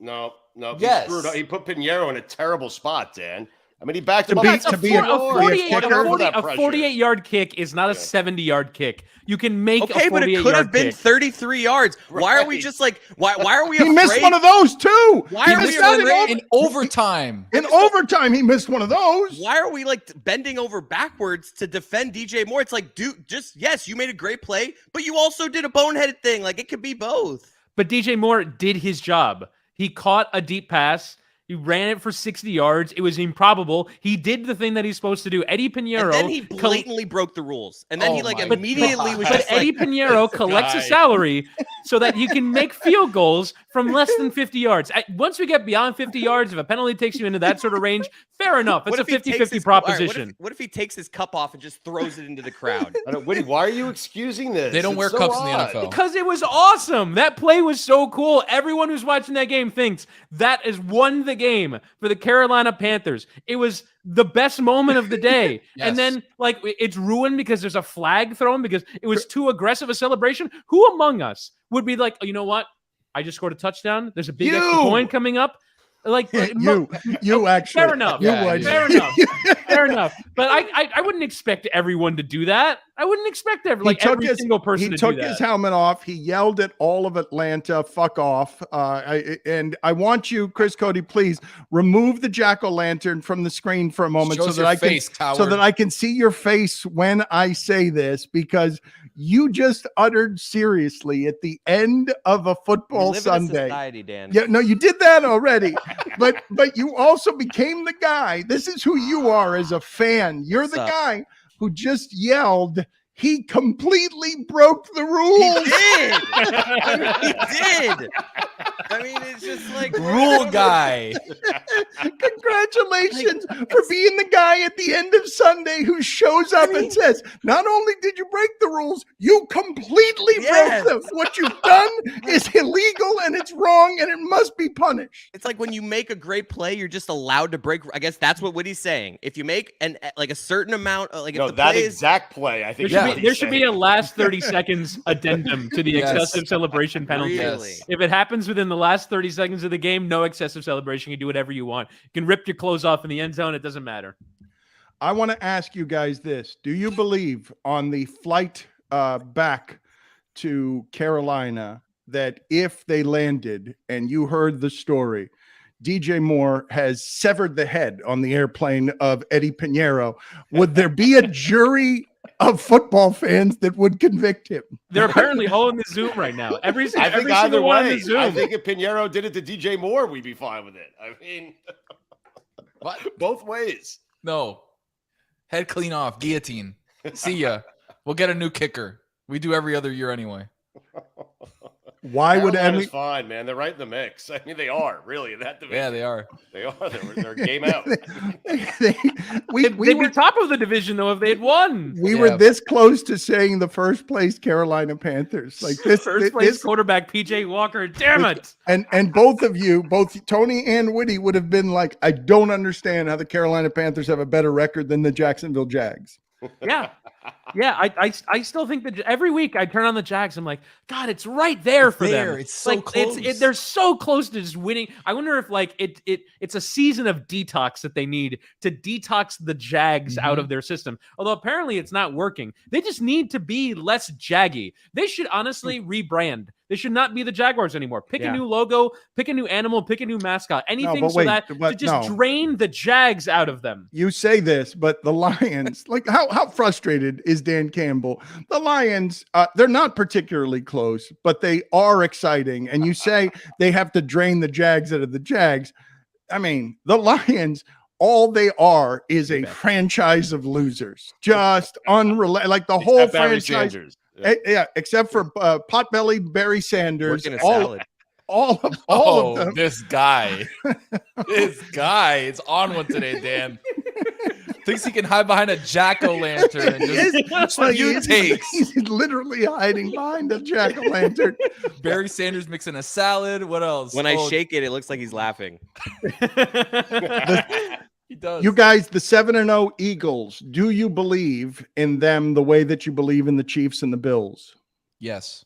S1: No.
S3: Yes.
S1: He put Pinheiro in a terrible spot, Dan. I mean, he backed him up.
S4: A 48-yard kick is not a 70-yard kick. You can make a 48-yard
S2: but it could have been 33 yards.
S1: Right.
S2: Why are we just like, why are we
S5: He
S2: afraid?
S5: missed one of those too.
S2: Why are we afraid?
S3: In overtime?
S5: In overtime, he missed one of those.
S2: Why are we like bending over backwards to defend DJ Moore? It's like, dude, yes, you made a great play, but you also did a boneheaded thing. Like, it could be both.
S4: But DJ Moore did his job. He caught a deep pass. He ran it for 60 yards. It was improbable. He did the thing that he's supposed to do. Eddie Pinheiro.
S2: And then he blatantly broke the rules. And then he immediately was
S4: But
S2: just
S4: Eddie Pinheiro collects a salary so that you can make field goals from less than 50 yards. Once we get beyond 50 yards, if a penalty takes you into that sort of range, fair enough. It's a 50-50 proposition.
S2: What if he takes his cup off and just throws it into the crowd?
S1: Whitty, why are you excusing this?
S3: They don't wear cups in the NFL.
S4: Because it was awesome. That play was so cool. Everyone who's watching that game thinks that has won the game for the Carolina Panthers. It was the best moment of the day.
S3: Yes.
S4: And then like it's ruined because there's a flag thrown because it was too aggressive a celebration. Who among us would be like, oh, you know what? I just scored a touchdown. There's a big extra point coming up. Like
S5: you actually.
S4: Fair enough. Fair enough. Fair enough. But I wouldn't expect everyone to do that. I wouldn't expect every single person to do that.
S5: He took his helmet off. He yelled at all of Atlanta, "Fuck off!" And I want you, Chris Cody, please remove the jack-o'-lantern from the screen for a moment so that I can see your face when I say this, because you just uttered seriously at the end of a football Sunday.
S2: In society, Dan.
S5: Yeah, no, you did that already. but you also became the guy. This is who you are as a fan. You're the guy who just yelled. He completely broke the rules.
S2: He did. He did. I mean, it's just like
S3: rule guy.
S5: Congratulations for being the guy at the end of Sunday who shows up and says, not only did you break the rules, you completely broke them. What you've done is illegal and it's wrong and it must be punished.
S2: It's like when you make a great play, you're just allowed to break. I guess that's what Woody's saying. If you make a certain amount, like if the
S1: that
S2: play
S1: exact play, I think
S4: there should be a last 30 seconds addendum to the excessive celebration penalty.
S2: Really?
S4: If it happens within the last 30 seconds of the game, no excessive celebration. You can do whatever you want. You can rip your clothes off in the end zone. It doesn't matter.
S5: I want to ask you guys this. Do you believe on the flight back to Carolina that if they landed and you heard the story, DJ Moore has severed the head on the airplane of Eddie Pinheiro, would there be a jury of football fans that would convict him?
S4: They're apparently all in the Zoom right now.
S1: I think either way. I think if Pinheiro did it to DJ Moore, we'd be fine with it. I mean,
S3: what?
S1: Both ways.
S3: No. Head clean off. Guillotine. See ya. We'll get a new kicker. We do every other year anyway.
S5: Why would Emily?
S1: Fine, man. They're right in the mix. I mean, they are really in that division.
S3: Yeah, they are.
S1: They are. They're game out.
S4: They'd be top of the division though if they had won.
S5: We were this close to saying the first place Carolina Panthers. Like this
S4: first place quarterback PJ Walker. Damn it!
S5: And both of you, both Tony and Woody, would have been like, I don't understand how the Carolina Panthers have a better record than the Jacksonville Jags.
S4: Yeah. I still think that every week I turn on the Jags. I'm like, God, it's right there for them.
S3: It's so close.
S4: They're so close to just winning. I wonder if like it's a season of detox that they need to detox the Jags out of their system. Although apparently it's not working. They just need to be less jaggy. They should honestly rebrand. They should not be the Jaguars anymore. Pick a new logo, pick a new animal, pick a new mascot, anything to just drain the Jags out of them.
S5: You say this, but the Lions, like how frustrated is Dan Campbell? The Lions, they're not particularly close, but they are exciting. And you say they have to drain the Jags out of the Jags. I mean, the Lions, all they are is a franchise of losers. Just unrelated, like the whole franchise. Yeah, except for pot-bellied Barry Sanders. All of them.
S3: This guy is on one today, Dan. Thinks he can hide behind a jack-o'-lantern and just takes.
S5: He's literally hiding behind a jack-o'-lantern.
S3: Barry Sanders mixing a salad. What else?
S2: When I shake it, it looks like he's laughing.
S3: He does.
S5: You guys, the 7-0 Eagles, do you believe in them the way that you believe in the Chiefs and the Bills?
S3: Yes.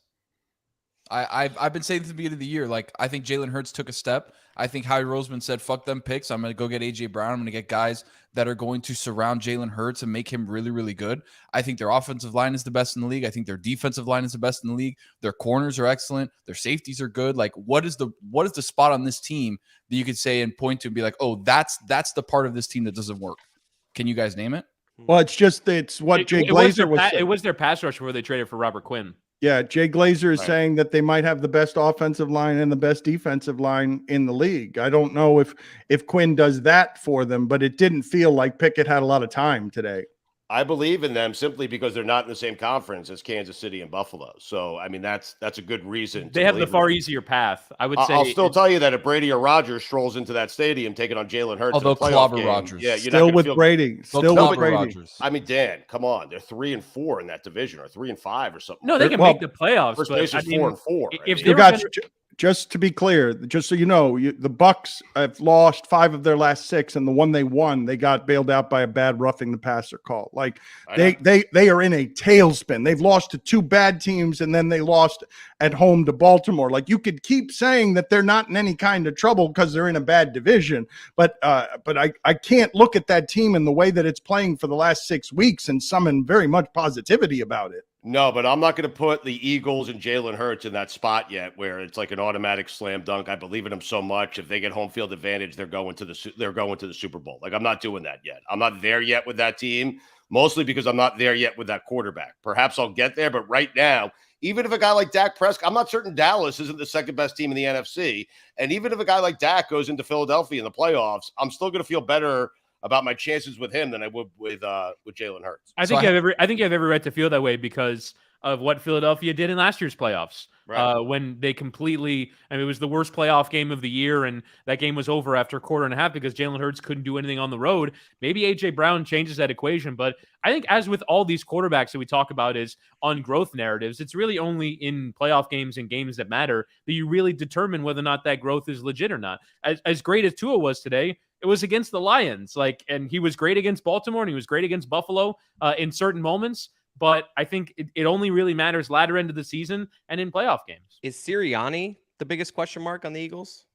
S3: I've been saying at the beginning of the year, like, I think Jalen Hurts took a step. I think Howie Roseman said, fuck them picks. I'm going to go get A.J. Brown. I'm going to get guys that are going to surround Jalen Hurts and make him really, really good. I think their offensive line is the best in the league. I think their defensive line is the best in the league. Their corners are excellent. Their safeties are good. Like, what is the spot on this team that you could say and point to and be like, oh, that's the part of this team that doesn't work? Can you guys name it?
S5: Well, it's what Jay Glazer was saying.
S4: It was their pass rush where they traded for Robert Quinn.
S5: Yeah, Jay Glazer is saying that they might have the best offensive line and the best defensive line in the league. I don't know if Quinn does that for them, but it didn't feel like Pickett had a lot of time today.
S1: I believe in them simply because they're not in the same conference as Kansas City and Buffalo. So, I mean, that's a good reason.
S4: They have the far easier path. I would say.
S1: I'll still tell you that if Brady or Rodgers strolls into that stadium taking on Jalen Hurts,
S3: they'll clobber Rodgers.
S1: Yeah,
S5: still with Brady. Still with Brady.
S3: Rodgers.
S1: I mean, Dan, come on. They're 3-4 in that division, or 3-5 or something.
S4: No, they can make the playoffs.
S1: First place is 4-4.
S4: If
S5: you got just to be clear, just so you know, the Bucks have lost 5 of their last 6, and the one they won, they got bailed out by a bad roughing the passer call. Like they are in a tailspin. They've lost to 2 bad teams, and then they lost at home to Baltimore. Like, you could keep saying that they're not in any kind of trouble because they're in a bad division, but I can't look at that team in the way that it's playing for the last 6 weeks and summon very much positivity about it.
S1: No, but I'm not going to put the Eagles and Jalen Hurts in that spot yet, where it's like an automatic slam dunk. I believe in them so much. If they get home field advantage, they're going to the Super Bowl. Like, I'm not doing that yet. I'm not there yet with that team, mostly because I'm not there yet with that quarterback. Perhaps I'll get there, but right now, even if a guy like Dak Prescott, I'm not certain Dallas isn't the second best team in the NFC, and even if a guy like Dak goes into Philadelphia in the playoffs, I'm still going to feel better about my chances with him than I would with Jalen Hurts.
S4: I think you have every right to feel that way because of what Philadelphia did in last year's playoffs. Right. When they completely, it was the worst playoff game of the year, and that game was over after a quarter and a half because Jalen Hurts couldn't do anything on the road. Maybe A.J. Brown changes that equation, but I think as with all these quarterbacks that we talk about is on growth narratives, it's really only in playoff games and games that matter that you really determine whether or not that growth is legit or not. As great as Tua was today, it was against the Lions, and he was great against Baltimore and he was great against Buffalo in certain moments. But I think it only really matters latter end of the season and in playoff games.
S2: Is Sirianni the biggest question mark on the Eagles?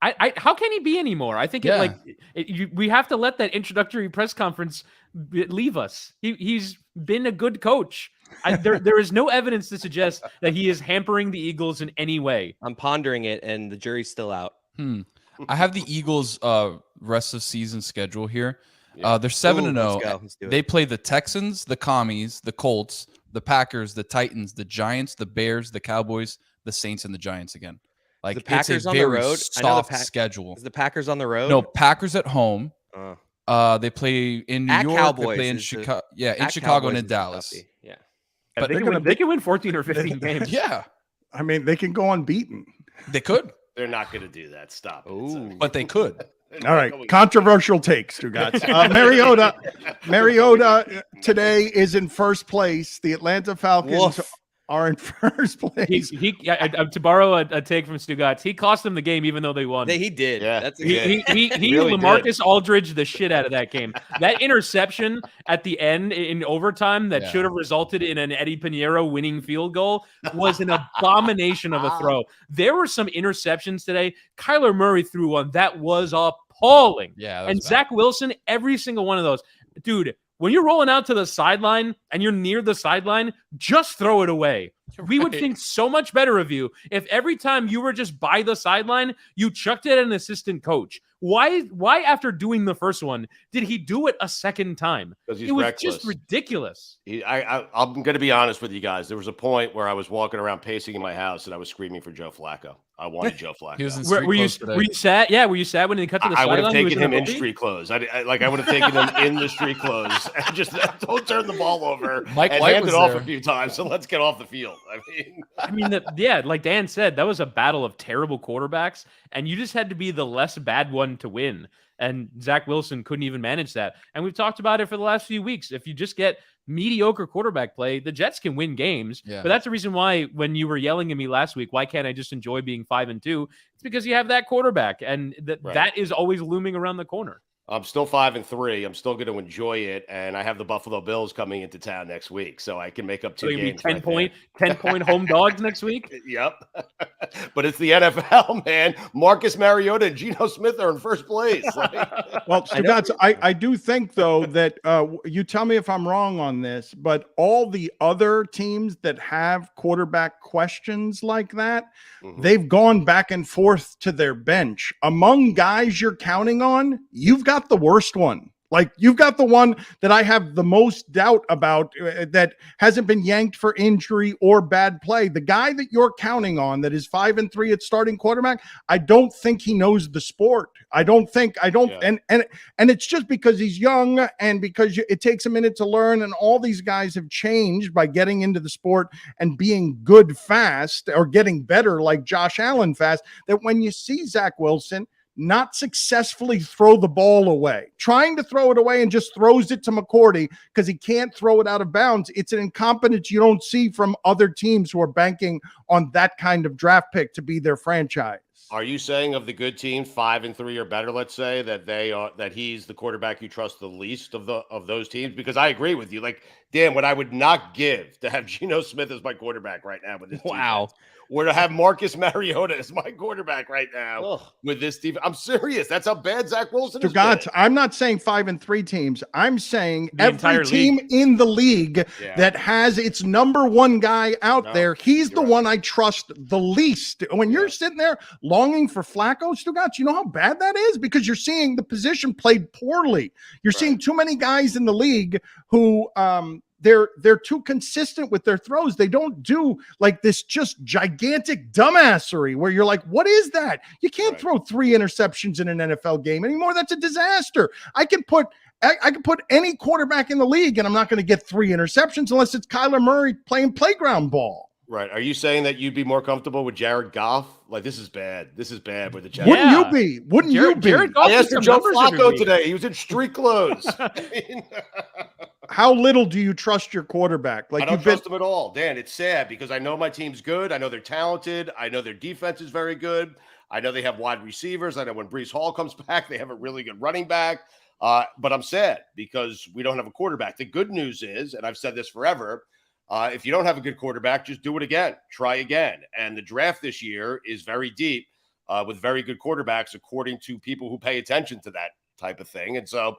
S4: How can he be anymore? I think we have to let that introductory press conference leave us. He's been a good coach. There is no evidence to suggest that he is hampering the Eagles in any way.
S2: I'm pondering it, and the jury's still out.
S3: I have the Eagles' rest of season schedule here. They're 7-0. They play the Texans, the Commies, the Colts, the Packers, the Titans, the Giants, the Bears, the Cowboys, the Saints, and the Giants again. Like,
S2: the Packers
S3: it's a
S2: on
S3: very
S2: the road.
S3: soft schedule.
S2: Is the Packers on the road?
S3: No, Packers at home. They play in New York.
S2: Cowboys
S3: they play in Chicago. In Chicago and in Dallas.
S4: Yeah, but they can win 14 or 15 games.
S3: Yeah,
S5: they can go unbeaten.
S3: They could.
S1: They're not going to do that. Stop it.
S3: But they could.
S5: All right, controversial takes, Stugotz. Mariota today is in first place. The Atlanta Falcons are in first place.
S4: To borrow a take from Stugotz, he cost them the game even though they won.
S2: He did. Yeah, that's
S4: he really LaMarcus Aldridge the shit out of that game. That interception at the end in overtime that should have resulted in an Eddie Pinheiro winning field goal was an abomination of a throw. There were some interceptions today. Kyler Murray threw one that was appalling.
S3: Yeah,
S4: and Zach Wilson, every single one of those, dude. When you're rolling out to the sideline and you're near the sideline, just throw it away. Right. We would think so much better of you if every time you were just by the sideline, you chucked it at an assistant coach. Why after doing the first one, did he do it a second time?
S1: Because he's
S4: it was
S1: reckless.
S4: Just ridiculous.
S1: I'm going to be honest with you guys. There was a point where I was walking around pacing in my house and I was screaming for Joe Flacco. I wanted Joe Flacco.
S3: He was in
S4: were you sad? Yeah, were you sad when he cut to the sideline?
S1: I would have taken him in street clothes. I would have taken him in the street clothes and just don't turn the ball over and hand it off a few times. So let's get off the field.
S4: Like Dan said, that was a battle of terrible quarterbacks, and you just had to be the less bad one to win. And Zach Wilson couldn't even manage that. And we've talked about it for the last few weeks. If you just get mediocre quarterback play, the Jets can win games. Yeah. But that's the reason why when you were yelling at me last week, why can't I just enjoy being 5-2? It's because you have that quarterback, and that is always looming around the corner.
S1: I'm still 5-3. I'm still going to enjoy it, and I have the Buffalo Bills coming into town next week, so I can make up 2 games.
S4: 10 point home dogs next week.
S1: Yep. But it's the NFL, man. Marcus Mariota and Geno Smith are in first place.
S5: Well, Stugotz, I do think though that you tell me if I'm wrong on this, but all the other teams that have quarterback questions like that, they've gone back and forth to their bench. Among guys you're counting on, you've got the worst one. Like, you've got the one that I have the most doubt about that hasn't been yanked for injury or bad play. The guy that you're counting on that is 5-3 at starting quarterback, I don't think he knows the sport. And it's just because he's young and because it takes a minute to learn, and all these guys have changed by getting into the sport and being good fast or getting better like Josh Allen fast, that when you see Zach Wilson not successfully throw the ball away. Trying to throw it away and just throws it to McCourty because he can't throw it out of bounds. It's an incompetence you don't see from other teams who are banking on that kind of draft pick to be their franchise.
S1: Are you saying of the good teams, 5-3 or better, let's say, that he's the quarterback you trust the least of those teams? Because I agree with you. Like, Dan, what I would not give to have Geno Smith as my quarterback right now with this defense, or to have Marcus Mariota as my quarterback right now with this defense. I'm serious. That's how bad Zach Wilson is.
S5: Stugotz, I'm not saying 5-3 teams. I'm saying every team in the league that has its number one guy out there, he's the one I trust the least. When you're sitting there longing for Flacco, Stugotz, you know how bad that is? Because you're seeing the position played poorly. You're seeing too many guys in the league who they're too consistent with their throws. They don't do like this just gigantic dumbassery where you're like, what is that? You can't throw 3 interceptions in an NFL game anymore. That's a disaster. I can put any quarterback in the league and I'm not going to get 3 interceptions unless it's Kyler Murray playing playground ball.
S1: Right. Are you saying that you'd be more comfortable with Jared Goff? Like, this is bad. This is bad with the Jets.
S5: Wouldn't you be? Wouldn't you be?
S4: Jared Goff
S1: I asked for Joe Flacco today. He was in street clothes.
S5: How little do you trust your quarterback? Like,
S1: I don't trust him at all. Dan, it's sad because I know my team's good. I know they're talented. I know their defense is very good. I know they have wide receivers. I know when Breece Hall comes back, they have a really good running back. But I'm sad because we don't have a quarterback. The good news is, and I've said this forever, if you don't have a good quarterback, just do it again. Try again. And the draft this year is very deep with very good quarterbacks, according to people who pay attention to that type of thing. And so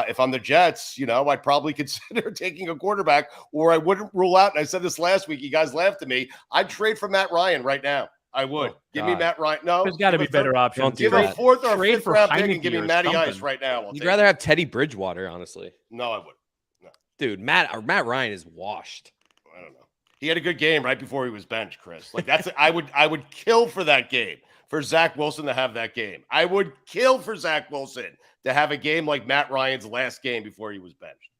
S1: if I'm the Jets, I'd probably consider taking a quarterback, or I wouldn't rule out, and I said this last week, you guys laughed at me, I'd trade for Matt Ryan right now. I would. Give me Matt Ryan. No.
S4: There's got to be better options.
S1: Give a 4th or 5th round pick and give me Matty Ice right now.
S2: You'd rather have Teddy Bridgewater, honestly.
S1: No, I wouldn't. No.
S2: Dude, Matt Ryan is washed.
S1: I don't know. He had a good game right before he was benched, Chris. Like I would kill for that game, for Zach Wilson to have that game. I would kill for Zach Wilson to have a game like Matt Ryan's last game before he was benched.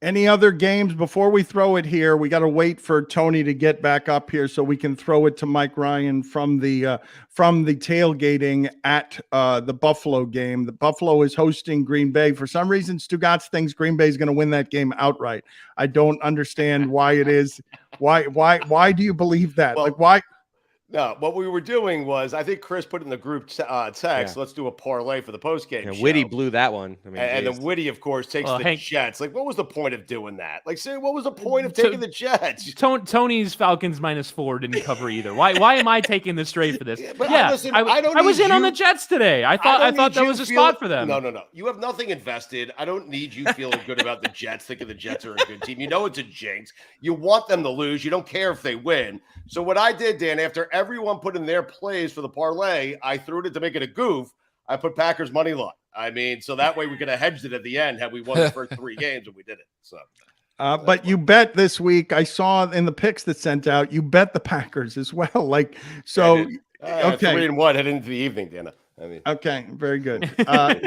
S5: Any other games before we throw it here? We got to wait for Tony to get back up here so we can throw it to Mike Ryan from the tailgating at the Buffalo game. The Buffalo is hosting Green Bay. For some reason, Stugotz thinks Green Bay is going to win that game outright. I don't understand why it is. Why do you believe that?
S1: Well,
S5: like why?
S1: No, what we were doing was, I think Chris put in the group text, let's do a parlay for the postgame show.
S2: Whitty blew that one. I mean,
S1: and then Whitty, of course, takes the Jets. Like, what was the point of doing that? Like, say, what was the point of taking the Jets?
S4: Tony's Falcons -4 didn't cover either. Why am I taking this straight for this?
S1: Listen, I
S4: was in on the Jets today. I thought that was a spot for them.
S1: No. You have nothing invested. I don't need you feeling good about the Jets, thinking the Jets are a good team. You know it's a jinx. You want them to lose. You don't care if they win. So what I did, Dan, after everyone put in their plays for the parlay, I threw it to make it a goof. I put Packers money line. I mean, so that way we could have hedged it at the end had we won the first 3 games and we did it. So,
S5: but you bet this week. I saw in the picks that sent out, you bet the Packers as well. Like, so okay,
S1: 3-1 heading into the evening, Dana. I mean,
S5: okay, very good.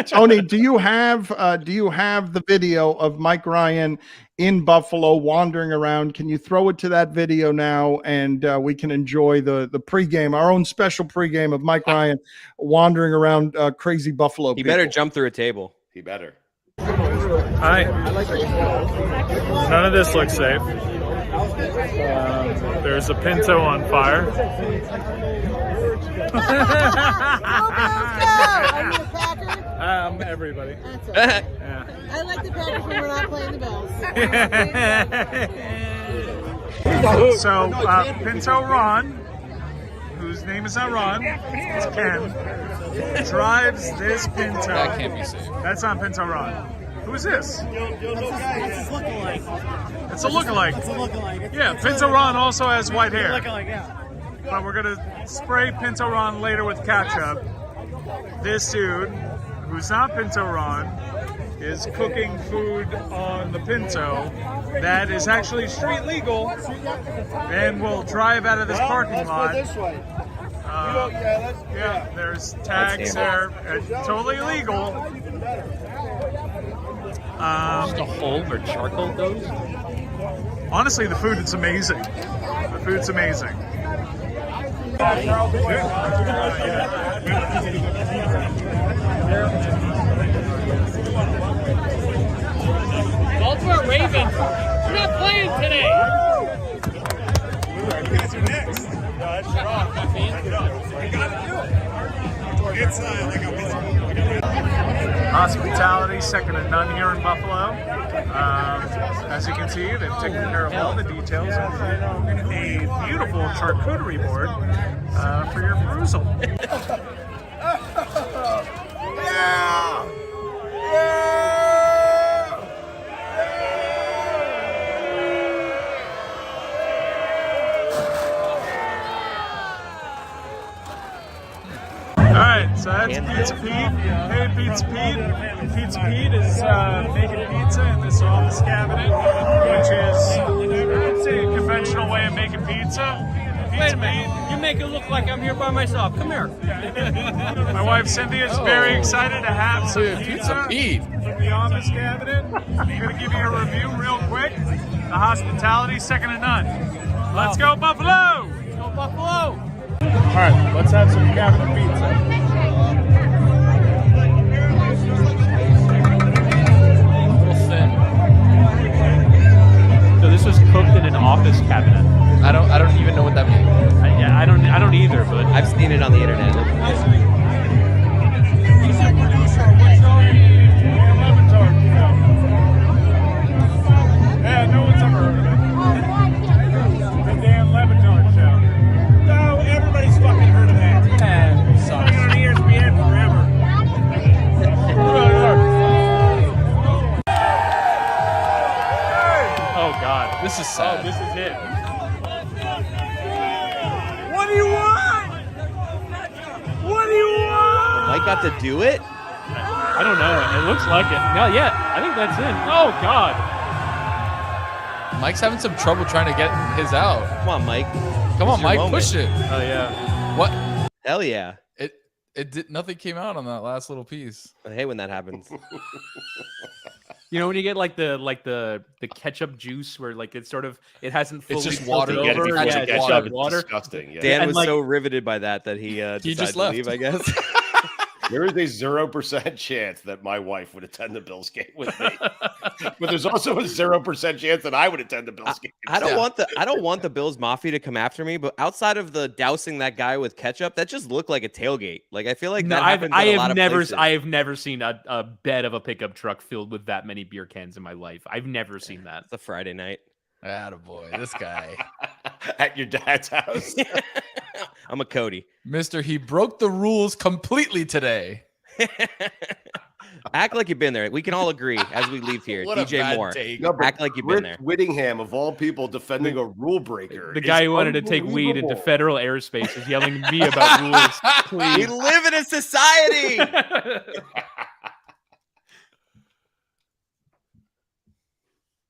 S5: Tony, do you have the video of Mike Ryan in Buffalo wandering around? Can you throw it to that video now, and we can enjoy the pregame, our own special pregame of Mike Ryan wandering around crazy Buffalo
S2: people. He better jump through a table.
S1: He better.
S6: Hi. None of this looks safe. There's a Pinto on fire.
S7: Are you a Packer?
S6: Everybody.
S7: That's okay. Yeah. I like the Packers when we're not playing the Bills.
S6: So, Pinto Ron, whose name is not Ron, it's Ken, drives this Pinto.
S3: That can't be safe.
S6: That's not Pinto Ron. Who is this?
S7: That's his lookalike.
S6: It's a lookalike.
S7: It's a lookalike.
S6: Yeah, Pinto Ron also has white hair.
S7: Lookalike, yeah.
S6: But we're going to spray Pinto Ron later with ketchup. This dude, who's not Pinto Ron, is cooking food on the Pinto that is actually street legal and will drive out of this parking lot. Yeah, there's tags there. Totally illegal.
S4: Just a hole where charcoal goes?
S6: Honestly, the food is amazing. The food's amazing.
S4: Baltimore Ravens. We're not playing today.
S6: Next. It's like a hospitality, second to none here in Buffalo. As you can see, they've taken care of all the details of a beautiful charcuterie board for your perusal. Yeah! Alright, so that's Pizza Pete. Hey, Pizza Pete. Pizza Pete is making pizza in this office cabinet, which is, I'd say, a conventional way of making pizza.
S8: Wait a minute, you make it look like I'm here by myself. Come here.
S6: My wife Cindy is very excited to have some
S3: Pizza Pete.
S6: from the office cabinet. I'm going to give you a review real quick. The hospitality, second to none. Let's go, Buffalo!
S8: Let's go, Buffalo.
S6: All right, let's have some cabinet pizza.
S3: A little thin.
S4: So this was cooked in an office cabinet.
S3: I don't even know what that means.
S4: I don't either, but
S2: I've seen it on the internet.
S6: Yeah, no one's ever heard of it. The Dan Le Batard Show. No, everybody's fucking heard of that. It's been on ESPN forever.
S4: oh god,
S3: This is sad.
S4: this is it.
S6: What do you want? What do you want?
S2: Mike got to do it.
S4: I don't know. It looks like it. No, yeah, I think that's in. Oh god.
S3: Mike's having some trouble trying to get his out.
S2: Come on, Mike.
S3: Come on,
S2: your
S3: Mike,
S2: moment.
S3: push it.
S4: Oh yeah.
S3: What?
S2: Hell yeah.
S3: It did nothing came out on that last little piece.
S2: I hate when that happens.
S4: You know when you get like the ketchup juice where like it's sort of it hasn't fully
S3: It's just
S4: filtered
S3: water.
S4: over.
S3: Yeah,
S4: Yeah,
S3: it's
S4: it's
S3: water.
S4: just water.
S1: Disgusting. Yeah.
S2: Dan
S4: And,
S2: was
S4: like-
S2: so riveted by that he decided
S3: just
S2: to
S3: left.
S2: leave, I guess.
S1: There is a 0% chance that my wife would attend the Bills game with me, but there's also a 0% chance that I would attend the Bills game.
S2: I don't want the Bills Mafia to come after me, but outside of the dousing that guy with ketchup, that just looked like a tailgate. Like I feel like
S4: No,
S2: that happens in a lot of places.
S4: I have never seen a bed of a pickup truck filled with that many beer cans in my life. I've never seen that.
S2: It's a Friday night.
S3: Attaboy, this guy.
S1: At your dad's house.
S2: I'm a Cody.
S3: Mister, he broke the rules completely today.
S2: Act like you've been there. We can all agree as we leave here.
S3: What a
S2: DJ
S3: bad
S2: Moore.
S3: take.
S1: No, but
S2: Act like you've been
S1: Rick
S2: there.
S1: Whittingham, of all people, defending a rule breaker.
S4: The
S1: is
S4: guy who wanted to take weed into
S1: unbelievable.
S4: federal airspace is yelling at me about rules.
S2: We
S4: Please.
S2: live in a society.